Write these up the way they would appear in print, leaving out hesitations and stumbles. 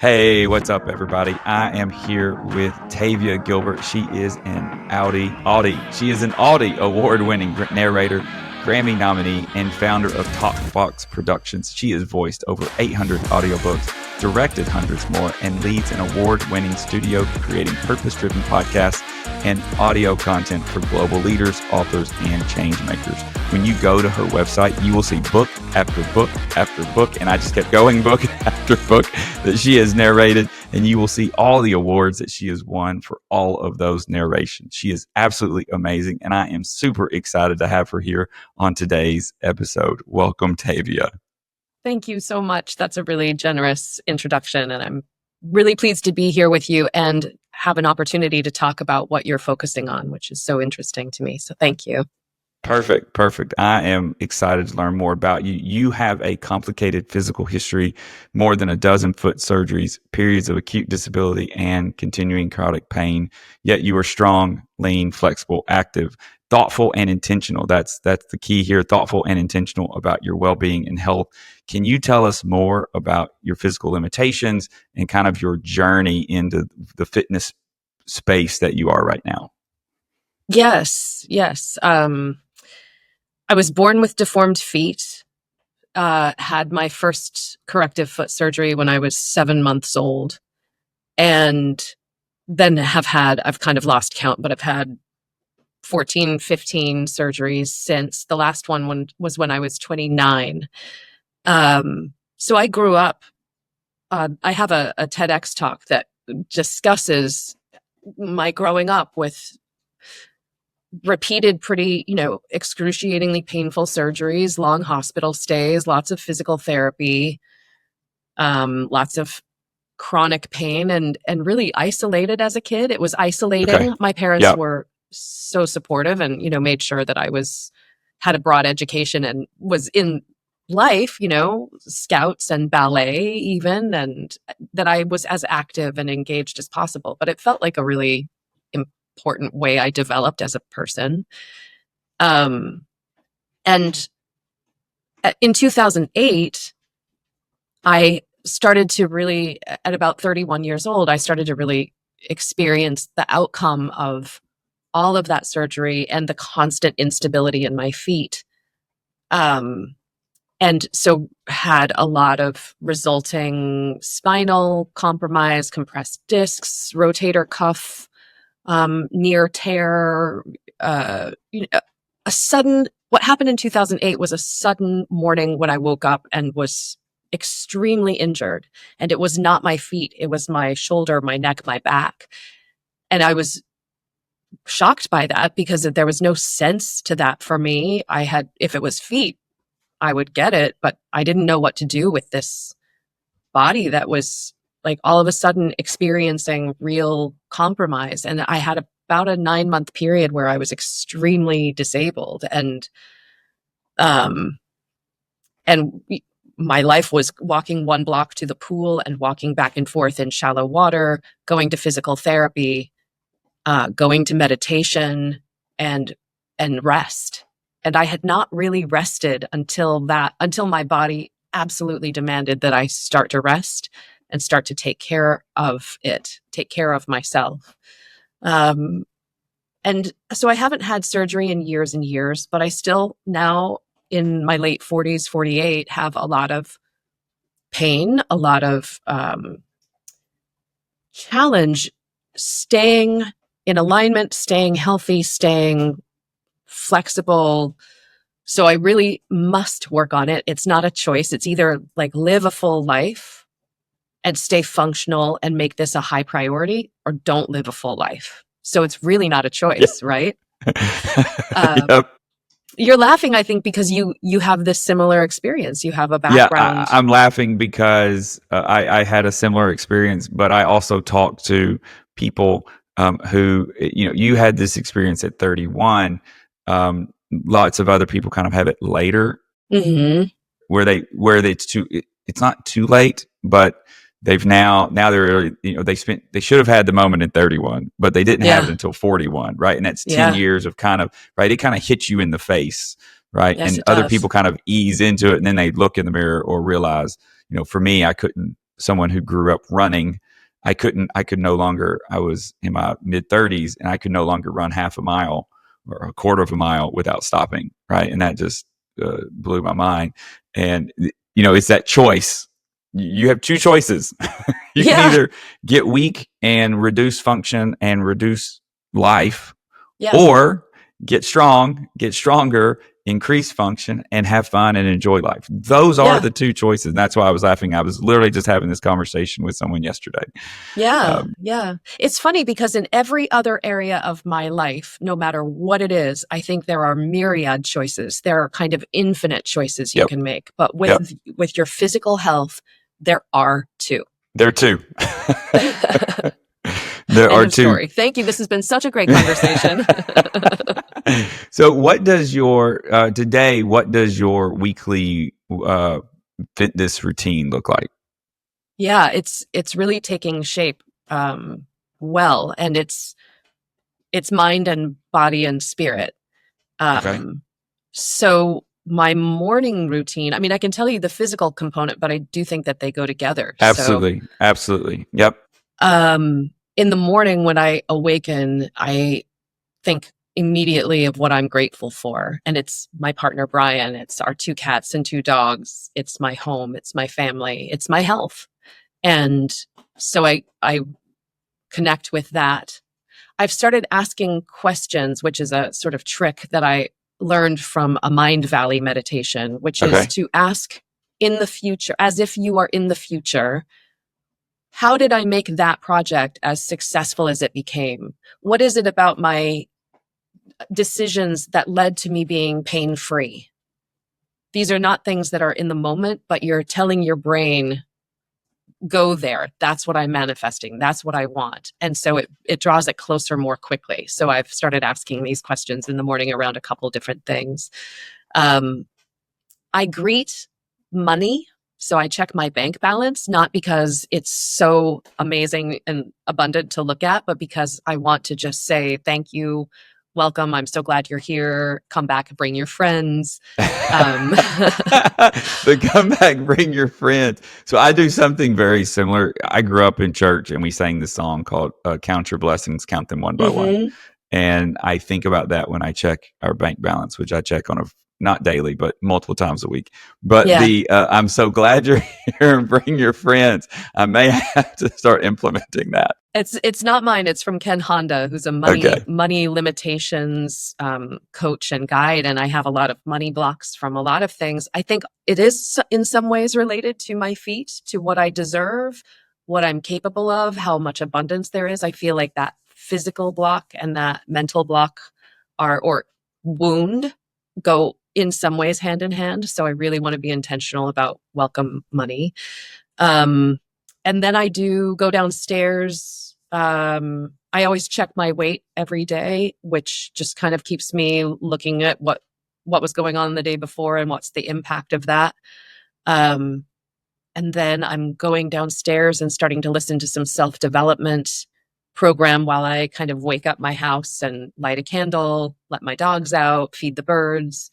Hey, what's up, everybody? I am here with Tavia Gilbert. She is an She is an Audie Award-winning narrator, Grammy nominee, and founder of Talkbox Productions. She has voiced over 800 audiobooks, directed hundreds more, and leads an award-winning studio creating purpose-driven podcasts and audio content for global leaders, authors, and change makers. When you go to her website, you will see book after book after book, and I just kept going book after book that she has narrated, and you will see all the awards that she has won for all of those narrations. She is absolutely amazing, and I am super excited to have her here on today's episode. Welcome, Tavia. Thank you so much. That's a really generous introduction, and I'm really pleased to be here with you and have an opportunity to talk about what you're focusing on, which is so interesting to me. So thank you. Perfect. I am excited to learn more about you. You have a complicated physical history, more than a dozen foot surgeries, periods of acute disability, and continuing chronic pain. Yet you are strong, lean, flexible, active, thoughtful, and intentional. That's the key here, thoughtful and intentional about your well-being and health. Can you tell us more about your physical limitations and kind of your journey into the fitness space that you are right now? Yes. I was born with deformed feet, had my first corrective foot surgery when I was 7 months old, and then I've kind of lost count, but I've had 14, 15 surgeries since. The last one was when I was 29. So I grew up, I have a TEDx talk that discusses my growing up with repeated pretty, excruciatingly painful surgeries, long hospital stays, lots of physical therapy, lots of chronic pain, and really isolated as a kid. It was isolating. Okay. My parents were so supportive and, made sure that I had a broad education and was in life, scouts and ballet even, and that I was as active and engaged as possible. But it felt like a really important way I developed as a person. And in 2008, I started to really, at about 31 years old, I started to really experience the outcome of all of that surgery and the constant instability in my feet. And so had a lot of resulting spinal compromise, compressed discs, rotator cuff, near tear, what happened in 2008 was a sudden morning when I woke up and was extremely injured. And it was not my feet. It was my shoulder, my neck, my back. And I was shocked by that because there was no sense to that for me. If it was feet, I would get it, but I didn't know what to do with this body that was like all of a sudden experiencing real compromise. And I had about a 9-month period where I was extremely disabled, and my life was walking 1 block to the pool and walking back and forth in shallow water, going to physical therapy, going to meditation and rest. And I had not really rested until my body absolutely demanded that I start to rest and start to take care of myself. And so I haven't had surgery in years and years, but I still now in my late 40s, 48, have a lot of pain, a lot of challenge staying in alignment, staying healthy, staying flexible. So I really must work on it. It's not a choice. It's either like live a full life and stay functional and make this a high priority, or don't live a full life. So it's really not a choice, right? Yep. You're laughing, I think, because you have this similar experience. You have a background. Yeah, I'm laughing because I had a similar experience, but I also talked to people who, you had this experience at 31. Lots of other people kind of have it later, where it's not too late, but they've now they're, they should have had the moment in 31, but they didn't have it until 41. Right. And that's 10 years of kind of, right. It kind of hits you in the face. Right. Yes, and other people kind of ease into it, and then they look in the mirror or realize, for me, I couldn't someone who grew up running. I could no longer, I was in my mid 30s and I could no longer run half a mile or a quarter of a mile without stopping. Right. And that just blew my mind. And, it's that choice. You have two choices. You can either get weak and reduce function and reduce life, or get strong, get stronger, increase function, and have fun and enjoy life. Those are the two choices. And that's why I was laughing. I was literally just having this conversation with someone yesterday. Yeah. It's funny because in every other area of my life, no matter what it is, I think there are myriad choices. There are kind of infinite choices you can make. But with your physical health, there are two. There are two. There are two. Story. Thank you. This has been such a great conversation. So what does your weekly fitness routine look like? Yeah, it's really taking shape well, and it's mind and body and spirit. So my morning routine, I mean, I can tell you the physical component, but I do think that they go together. Absolutely. Absolutely. Yep. In the morning when I awaken, I think immediately of what I'm grateful for. And it's my partner, Brian. It's our 2 cats and 2 dogs. It's my home. It's my family. It's my health. And so I connect with that. I've started asking questions, which is a sort of trick that I learned from a Mind Valley meditation, which is to ask in the future, as if you are in the future, how did I make that project as successful as it became? What is it about my decisions that led to me being pain-free? These are not things that are in the moment, but you're telling your brain, go there. That's what I'm manifesting. That's what I want. And so it draws it closer more quickly. So I've started asking these questions in the morning around a couple different things. I greet money. So I check my bank balance, not because it's so amazing and abundant to look at, but because I want to just say, thank you, welcome. I'm so glad you're here. Come back and bring your friends. The come back, bring your friends. So I do something very similar. I grew up in church and we sang this song called Count Your Blessings, Count Them One by One. And I think about that when I check our bank balance, which I check on not daily, but multiple times a week. But I'm so glad you're here and bring your friends. I may have to start implementing that. It's not mine. It's from Ken Honda, who's a money limitations coach and guide. And I have a lot of money blocks from a lot of things. I think it is in some ways related to my feet, to what I deserve, what I'm capable of, how much abundance there is. I feel like that physical block and that mental block or wound go in some ways hand in hand. So I really want to be intentional about welcome money. And then I do go downstairs. I always check my weight every day, which just kind of keeps me looking at what was going on the day before and what's the impact of that. And then I'm going downstairs and starting to listen to some self-development program while I kind of wake up my house and light a candle, let my dogs out, feed the birds.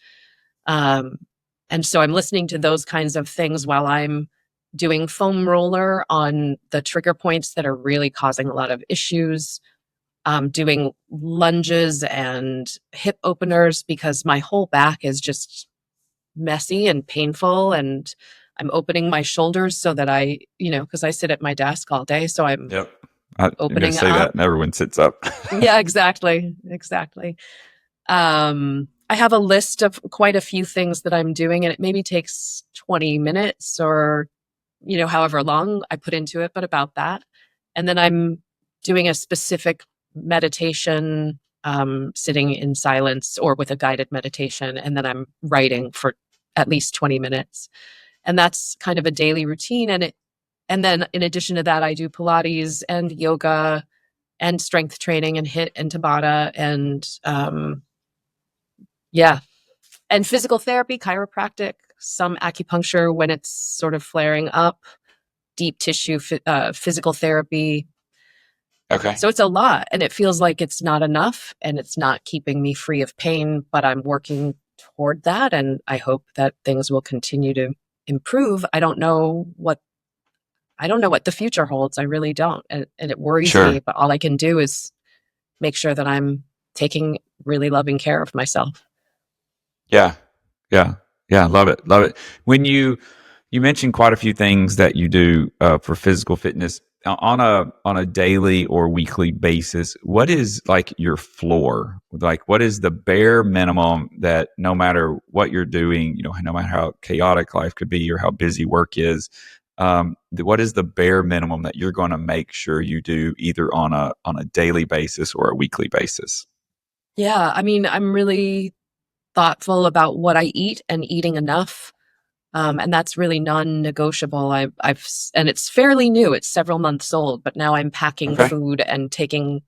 And so I'm listening to those kinds of things while I'm doing foam roller on the trigger points that are really causing a lot of issues, doing lunges and hip openers because my whole back is just messy and painful. And I'm opening my shoulders so that because I sit at my desk all day. So I'm opening say up. That and everyone sits up. Yeah, exactly. I have a list of quite a few things that I'm doing, and it maybe takes 20 minutes or, however long I put into it, but about that. And then I'm doing a specific meditation, sitting in silence or with a guided meditation. And then I'm writing for at least 20 minutes. And that's kind of a daily routine. And then in addition to that, I do Pilates and yoga and strength training and HIIT and Tabata and, and physical therapy, chiropractic, some acupuncture when it's sort of flaring up, deep tissue, physical therapy. Okay. So it's a lot, and it feels like it's not enough and it's not keeping me free of pain, but I'm working toward that. And I hope that things will continue to improve. I don't know what I don't know what the future holds. I really don't. And it worries Sure. me, but all I can do is make sure that I'm taking really loving care of myself. Yeah. Yeah. Yeah. Love it. Love it. When you mentioned quite a few things that you do for physical fitness on a daily or weekly basis. What is like your floor? Like, what is the bare minimum that no matter what you're doing, no matter how chaotic life could be or how busy work is, what is the bare minimum that you're going to make sure you do either on a daily basis or a weekly basis? Yeah. I mean, I'm really thoughtful about what I eat and eating enough. And that's really non-negotiable. And it's fairly new. It's several months old, but now I'm packing Okay. food and taking,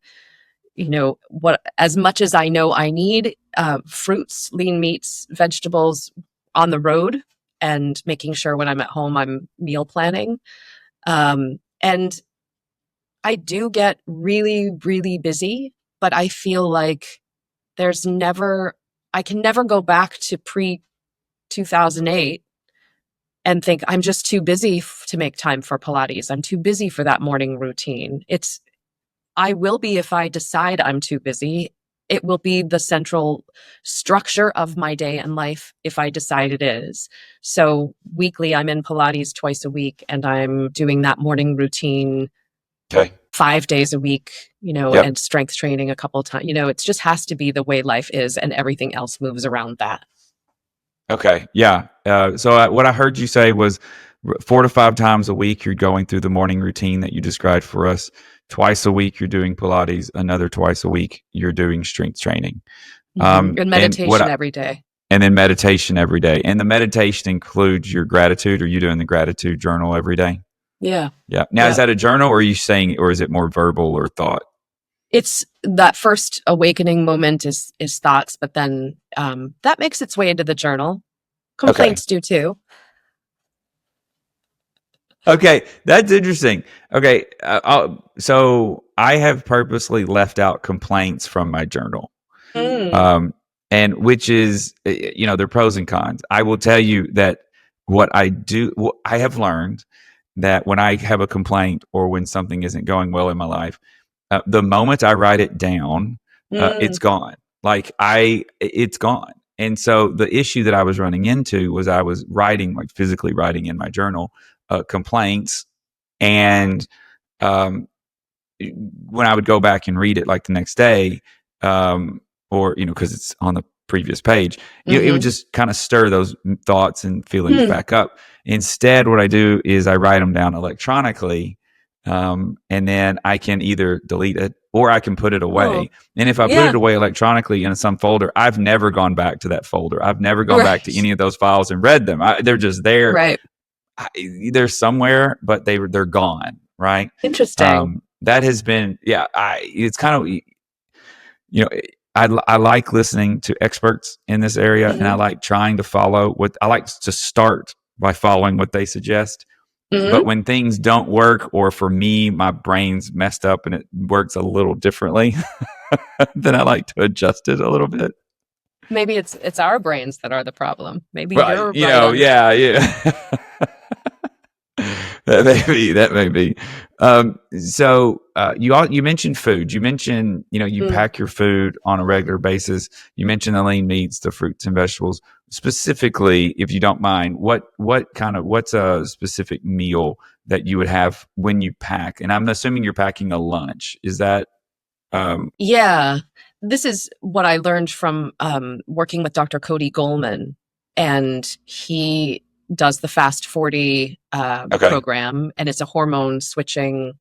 what as much as I know I need, fruits, lean meats, vegetables on the road, and making sure when I'm at home I'm meal planning. And I do get really, really busy, but I feel like I can never go back to pre 2008 and think I'm just too busy to make time for Pilates. I'm too busy for that morning routine. I will be if I decide I'm too busy. It will be the central structure of my day and life if I decide it is. So weekly, I'm in Pilates twice a week and I'm doing that morning routine Okay. 5 days a week, Yep. and strength training a couple times. It just has to be the way life is and everything else moves around that. Okay. Yeah. So what I heard you say was 4 to 5 times a week you're going through the morning routine that you described for us. Twice a week you're doing Pilates. Another twice a week you're doing strength training. And And meditation every day. and then meditation every day. And the meditation includes your gratitude. Are you doing the gratitude journal every day? Yeah. Yeah. Now, is Yeah. that a journal, or are you saying, or is it more verbal or thought? It's that first awakening moment is thoughts, but then that makes its way into the journal. Okay. Complaints do too. Okay, that's interesting. Okay, so I have purposely left out complaints from my journal, Mm. um, and which is, there are pros and cons. I will tell you that what I do, I have learned that when I have a complaint or when something isn't going well in my life, the moment I write it down, it's Mm. gone. It's gone. And so the issue that I was running into was I was writing, like physically writing in my journal, complaints, and um, when I would go back and read it, like the next day, or because it's on the previous page, it would Mm-hmm. just kind of stir those thoughts and feelings Hmm. back up. Instead, what I do is I write them down electronically, and then I can either delete it or I can put it Oh, away. And if I put yeah. it away electronically in some folder, I've never gone back to that folder. I've never gone back to Right. any of those files and read them. They're just there. Right. They're somewhere, but they're gone. Right. Interesting. That has been, yeah. It's kind of, you know, I like listening to experts in this area, and I Mm-hmm. like trying to follow what I like to start by following what they suggest. But Mm-hmm. when things don't work, or for me, my brain's messed up and it works a little differently, then I like to adjust it a little bit. Maybe it's our brains that are the problem. Maybe Right. you're right on that. Yeah, yeah. That may be. So you mentioned food. You mentioned you Mm. pack your food on a regular basis. You mentioned the lean meats, the fruits and vegetables. Specifically, if you don't mind, what's a specific meal that you would have when you pack? And I'm assuming you're packing a lunch. Is that Yeah. This is what I learned from working with Dr. Cody Goldman, and he does the Fast 40 okay? program, and it's a hormone switching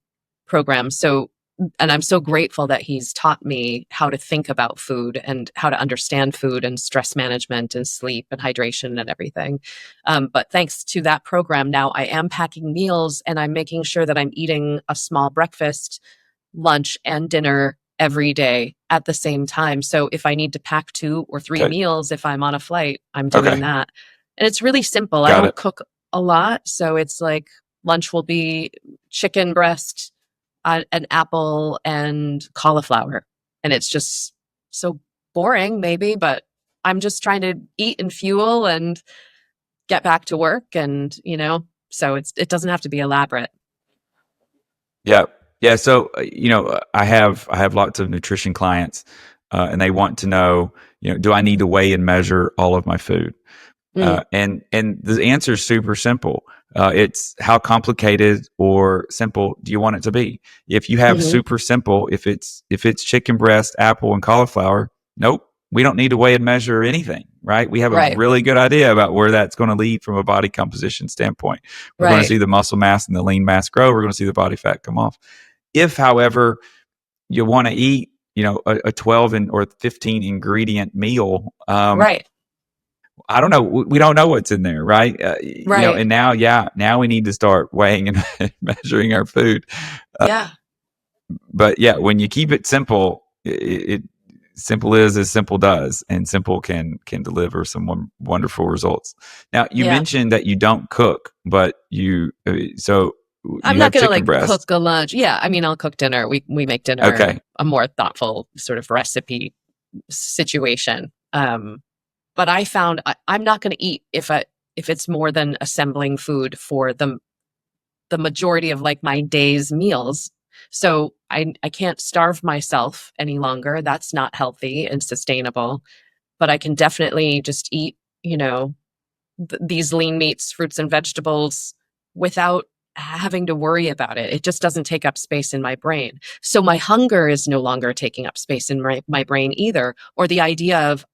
program. So, and I'm so grateful that he's taught me how to think about food and how to understand food and stress management and sleep and hydration and everything. But thanks to that program, now I am packing meals and I'm making sure that I'm eating a small breakfast, lunch, and dinner every day at the same time. So if I need to pack 2 or 3 Okay. meals, if I'm on a flight, I'm doing Okay. that. And it's really simple. I Got don't it. cook a lot. So it's like lunch will be chicken breast, an apple, and cauliflower. And it's just so boring, maybe, but I'm just trying to eat and fuel and get back to work. And, so it doesn't have to be elaborate. Yeah. Yeah. So, I have lots of nutrition clients, and they want to know, do I need to weigh and measure all of my food? Mm, And the answer is super simple. It's how complicated or simple do you want it to be? If you have hmm super simple, if it's chicken breast, apple, and cauliflower, nope, we don't need to weigh and measure anything, right? We have a Right. really good idea about where that's going to lead from a body composition standpoint. We're going to Right. see the muscle mass and the lean mass grow. We're going to see the body fat come off. If, however, you want to eat, a 12 or 15 ingredient meal, Right. I don't know. We don't know what's in there, right? Right. And now we need to start weighing and measuring our food. Uh, Yeah. but yeah, when you keep it simple, it simple is as simple does, and simple can deliver some wonderful results. Now, you Yeah. mentioned that you don't cook, but so I'm you not have gonna chicken like breast. cook a lunch. Yeah, I mean, I'll cook dinner. We make dinner in Okay, a more thoughtful sort of recipe situation. But I found I'm not going to eat if it's more than assembling food for the majority of like my day's meals. So I can't starve myself any longer. That's not healthy and sustainable. But I can definitely just eat, these lean meats, fruits and vegetables without having to worry about it. It just doesn't take up space in my brain. So my hunger is no longer taking up space in my brain either. Or the idea of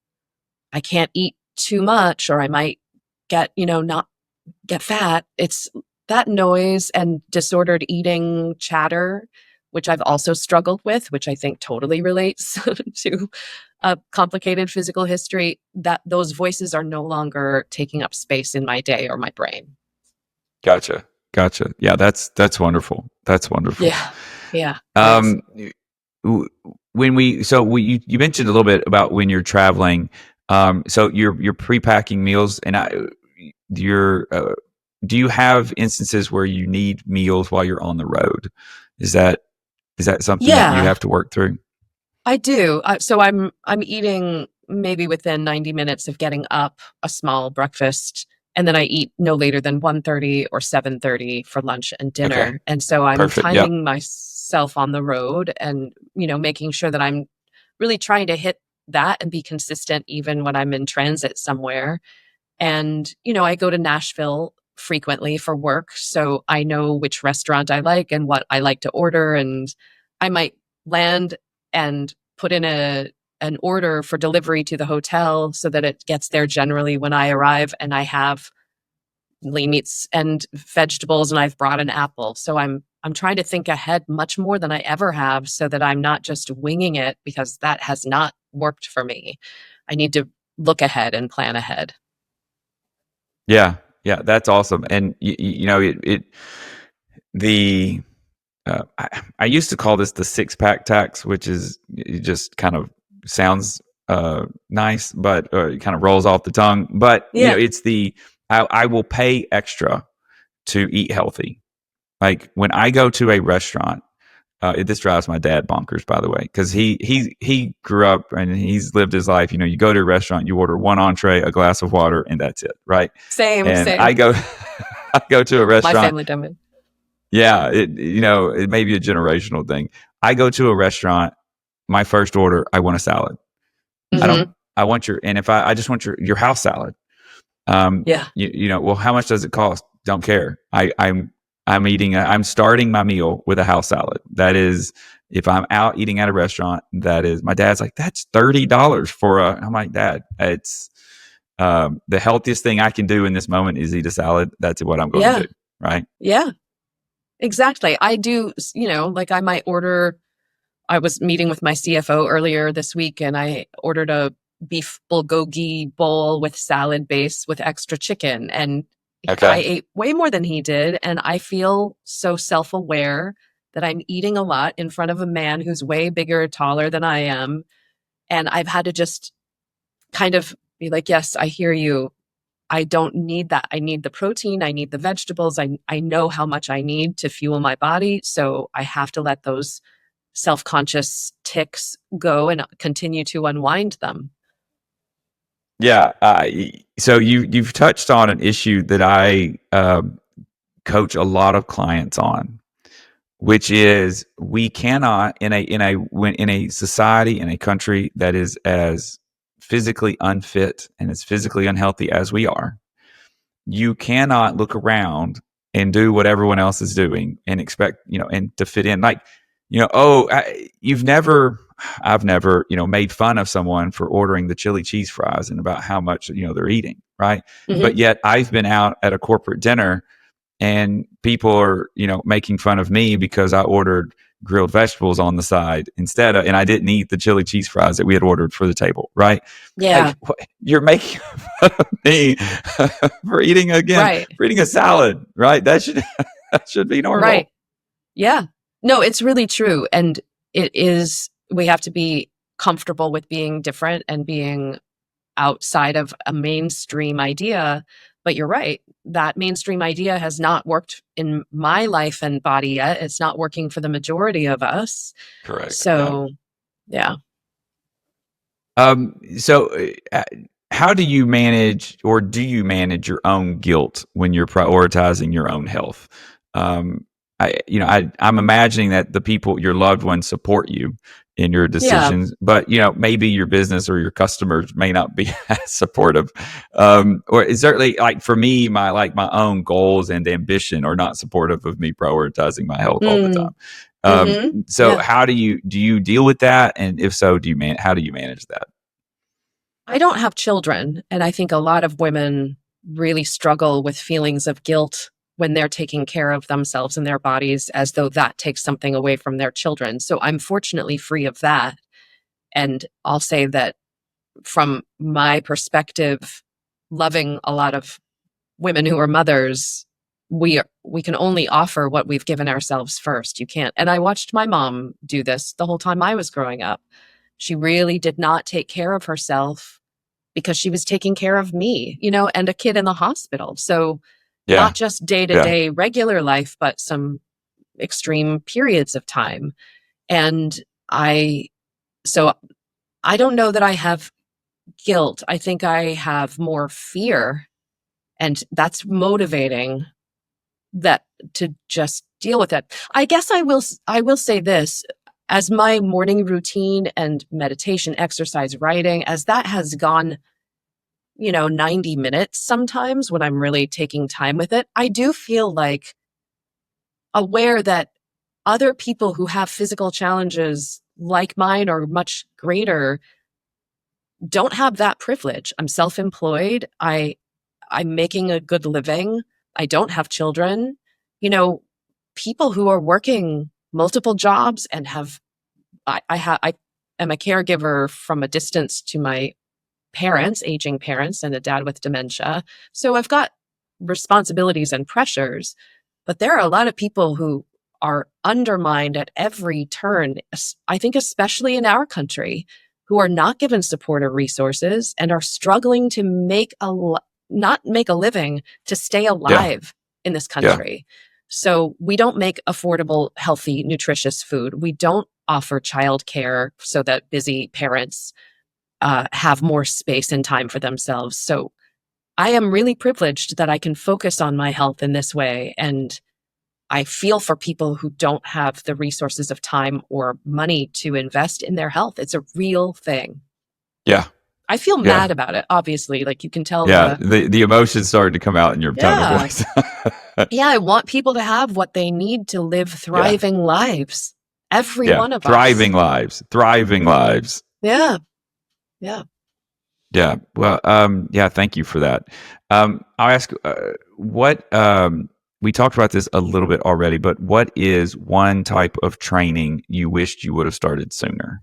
I can't eat too much or I might not get fat. It's that noise and disordered eating chatter, which I've also struggled with, which I think totally relates to a complicated physical history, that those voices are no longer taking up space in my day or my brain. gotcha. Yeah, that's wonderful. That's wonderful. Yeah. Yeah. It is. Um, w- you mentioned a little bit about when you're traveling. So you're pre-packing meals, and you're do you have instances where you need meals while you're on the road? Is that is that something that you Yeah, have to work through? I do. So I'm eating maybe within 90 minutes of getting up a small breakfast, and then I eat no later than 1:30 or 7:30 for lunch and Okay, dinner. And so I'm perfect. Yep. timing myself on the road and, making sure that I'm really trying to hit that and be consistent even when I'm in transit somewhere. And, I go to Nashville frequently for work, so I know which restaurant I like and what I like to order. And I might land and put in an order for delivery to the hotel so that it gets there generally when I arrive and I have lean meats and vegetables and I've brought an apple. So I'm trying to think ahead much more than I ever have so that I'm not just winging it because that has not worked for me. I need to look ahead and plan ahead. Yeah, yeah, that's awesome. And it the I used to call this the six pack tax, which is it just kind of sounds nice, but it kind of rolls off the tongue. But Yeah. it's I will pay extra to eat healthy. Like when I go to a restaurant, this drives my dad bonkers, by the way, because he grew up and he's lived his life. You go to a restaurant, you order one entree, a glass of water, and that's it, right? Same, And I same. go, I go to a My restaurant. family done it. Yeah, it may be a generational thing. I go to a restaurant. My first order, I want a salad. I don't. Hmm. I want and if I just want your house salad. Yeah. Well, how much does it cost? Don't care. I'm eating. I'm starting my meal with a house salad. That is, if I'm out eating at a restaurant, that is. My dad's like, that's $30 for a. I'm like, Dad, it's the healthiest thing I can do in this moment is eat a salad. That's what I'm going to Yeah. do. Right. Yeah. Exactly. I do, like I might order. I was meeting with my CFO earlier this week and I ordered a beef bulgogi bowl with salad base with extra chicken. And I Okay. ate way more than he did. And I feel so self aware that I'm eating a lot in front of a man who's way bigger, taller than I am. And I've had to just kind of be like, yes, I hear you. I don't need that. I need the protein. I need the vegetables. I know how much I need to fuel my body. So I have to let those self-conscious ticks go and continue to unwind them. Yeah. So you've touched on an issue that I coach a lot of clients on, which is we cannot in a society, in a country that is as physically unfit and as physically unhealthy as we are, you cannot look around and do what everyone else is doing and expect, and to fit in. Like, I've never, made fun of someone for ordering the chili cheese fries and about how much, they're eating. Right. But yet I've been out at a corporate dinner and people are, making fun of me because I ordered grilled vegetables on the side instead of, and I didn't eat the chili cheese fries that we had ordered for the table. Right. Yeah. Like, you're making fun of me for eating Right. for eating a salad. Right. That should be normal. Right. Yeah. No, it's really true. And we have to be comfortable with being different and being outside of a mainstream idea. But you're right. That mainstream idea has not worked in my life and body yet. It's not working for the majority of us. Correct. So, yeah. So how do you manage, or do you manage your own guilt when you're prioritizing your own health? I'm imagining that the people, your loved ones, support you in your decisions, but maybe your business or your customers may not be as supportive. Or it's certainly, like, for me, my own goals and ambition are not supportive of me prioritizing my health all the time. So how do you deal with that? And if so, how do you manage that? I don't have children, and I think a lot of women really struggle with feelings of guilt when they're taking care of themselves and their bodies, as though that takes something away from their children. So I'm fortunately free of that. And I'll say that from my perspective, loving a lot of women who are mothers, we can only offer what we've given ourselves first. You can't. And I watched my mom do this the whole time I was growing up. She really did not take care of herself because she was taking care of me, and a kid in the hospital. So not just day-to-day regular life, but some extreme periods of time. And I don't know that I have guilt. I think I have more fear, and that's motivating that to just deal with it. I guess I will say this, as my morning routine and meditation, exercise, writing, as that has gone 90 minutes sometimes when I'm really taking time with it, I do feel like aware that other people who have physical challenges like mine or much greater don't have that privilege. I'm self-employed. I'm making a good living. I don't have children. People who are working multiple jobs and I am a caregiver from a distance to my parents, aging parents, and a dad with dementia. So I've got responsibilities and pressures, but there are a lot of people who are undermined at every turn. I think especially in our country, who are not given support or resources and are struggling to not make a living to stay alive in this country. So we don't make affordable, healthy, nutritious food. We don't offer childcare so that busy parents have more space and time for themselves. So I am really privileged that I can focus on my health in this way. And I feel for people who don't have the resources of time or money to invest in their health. It's a real thing. Yeah. I feel mad about it, obviously. Like, you can tell. Yeah. The emotions started to come out in your tone of voice. Yeah. I want people to have what they need to live thriving lives. Every one of us. Thriving lives. Yeah. Yeah. Yeah. Well, thank you for that. I'll ask, what, we talked about this a little bit already, but what is one type of training you wished you would have started sooner?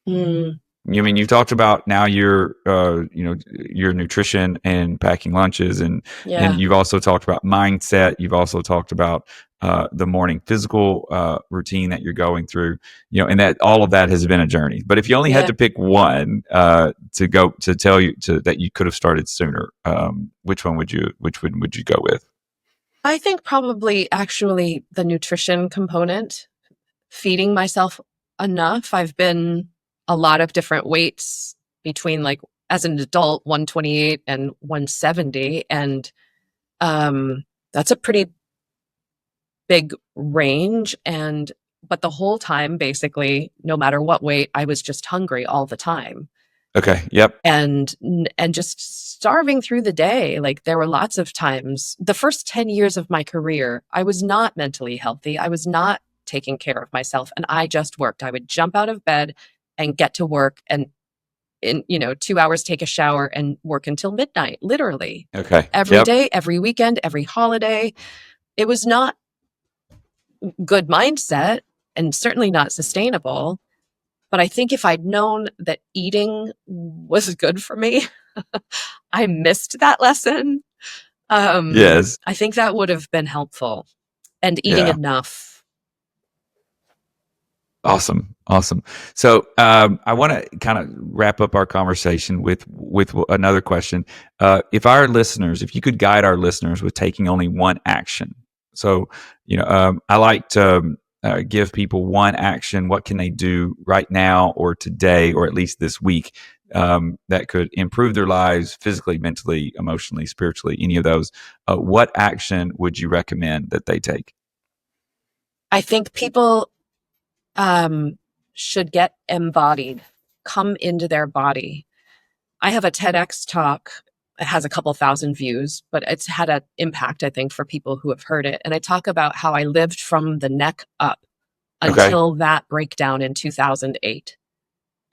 I mean, you've talked about now your nutrition and packing lunches, and you've also talked about mindset. You've also talked about the morning physical routine that you're going through, and that all of that has been a journey. But if you only had to pick one to tell you that you could have started sooner, which one would you go with? I think probably actually the nutrition component, feeding myself enough. I've been a lot of different weights between, like, as an adult, 128 and 170. And that's a pretty big range. But the whole time, basically, no matter what weight, I was just hungry all the time. Okay. Yep. And just starving through the day. Like, there were lots of times, the first 10 years of my career, I was not mentally healthy. I was not taking care of myself, and I just worked. I would jump out of bed and get to work, and in 2 hours take a shower and work until midnight, literally. Okay. Every day, every weekend, every holiday. It was not good mindset, and certainly not sustainable. But I think if I'd known that eating was good for me, I missed that lesson. Yes. I think that would have been helpful, and eating Yeah. enough. Awesome. So I want to kind of wrap up our conversation with another question. If you could guide our listeners with taking only one action. So, I like to give people one action. What can they do right now or today, or at least this week, that could improve their lives physically, mentally, emotionally, spiritually, any of those? What action would you recommend that they take? I think people should get embodied, come into their body. I have a TEDx talk. It has a couple thousand views, but it's had an impact, I think, for people who have heard it. And I talk about how I lived from the neck up until that breakdown in 2008.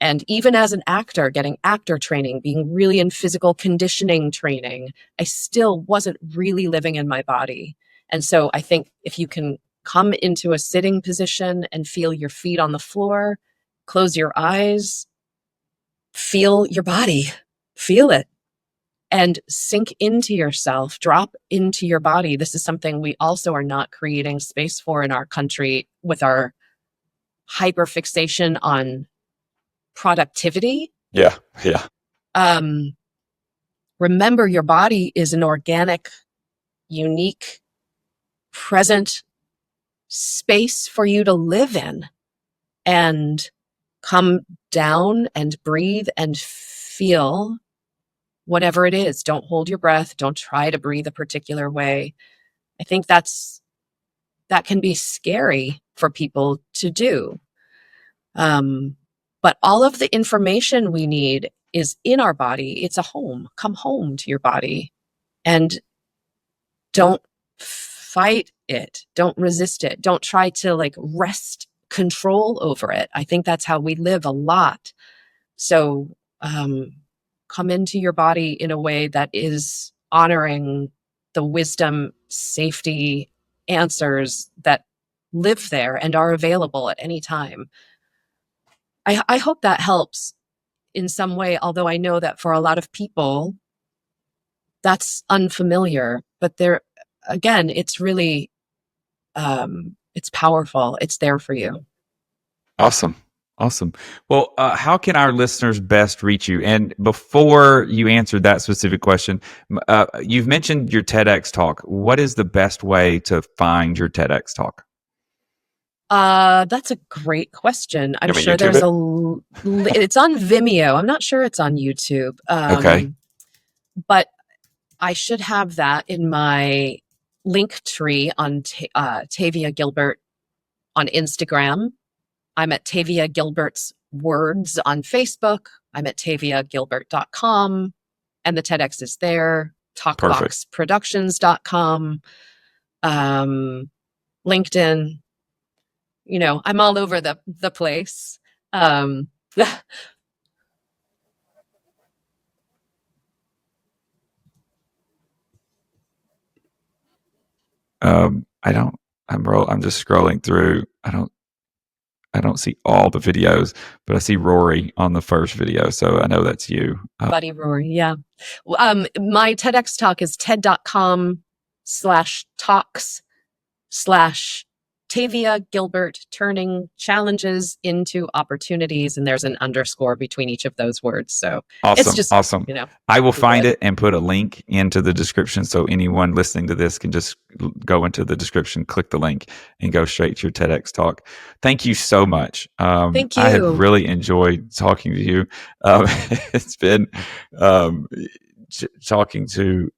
And even as an actor, getting actor training, being really in physical conditioning training, I still wasn't really living in my body. And so I think if you can come into a sitting position and feel your feet on the floor, close your eyes, feel your body, feel it, and sink into yourself, drop into your body. This is something we also are not creating space for in our country with our hyperfixation on productivity. Yeah. Remember, your body is an organic, unique, present space for you to live in, and come down and breathe and feel whatever it is. Don't hold your breath. Don't try to breathe a particular way. I think that can be scary for people to do. But all of the information we need is in our body. It's a home. Come home to your body, and don't fight it. Don't resist it. Don't try to wrest control over it. I think that's how we live a lot. So come into your body in a way that is honoring the wisdom, safety, answers that live there and are available at any time. I hope that helps in some way, although I know that for a lot of people, that's unfamiliar. But again, it's really, it's powerful. It's there for you. Awesome. Well, how can our listeners best reach you? And before you answer that specific question, you've mentioned your TEDx talk. What is the best way to find your TEDx talk? That's a great question. I'm sure there's it's on Vimeo. I'm not sure it's on YouTube. Okay. But I should have that in my link tree on Tavia Gilbert on Instagram. I'm at Tavia Gilbert's Words on Facebook. I'm at taviagilbert.com, and the TEDx is there. Talkboxproductions.com, LinkedIn. I'm all over the place. I don't. I'm just scrolling through. I don't see all the videos, but I see Rory on the first video, so I know that's you. Buddy Rory, yeah. My TEDx talk is TED.com/talks/Tavia Gilbert, turning challenges into opportunities, and there's an underscore between each of those words. So awesome, it's just awesome. I will find it and put a link into the description, so anyone listening to this can just go into the description, click the link, and go straight to your TEDx talk. Thank you so much. Thank you. I have really enjoyed talking to you. It's been talking to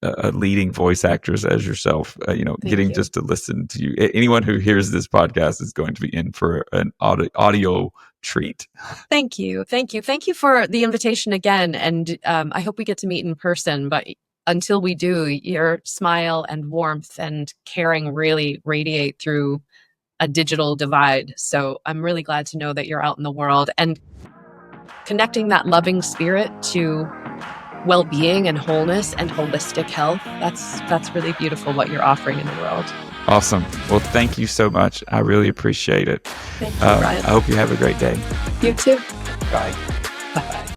a leading voice actress as yourself. Getting you. just to listen to you. Anyone who hears this podcast is going to be in for an audio treat. Thank you. Thank you. Thank you for the invitation again. And I hope we get to meet in person. But until we do, your smile and warmth and caring really radiate through a digital divide. So I'm really glad to know that you're out in the world and connecting that loving spirit to well-being and wholeness and holistic health. That's really beautiful what you're offering in the world. Awesome. Well, thank you so much. I really appreciate it. Thank you, Brian. I hope you have a great day. You too. Bye. Bye-bye.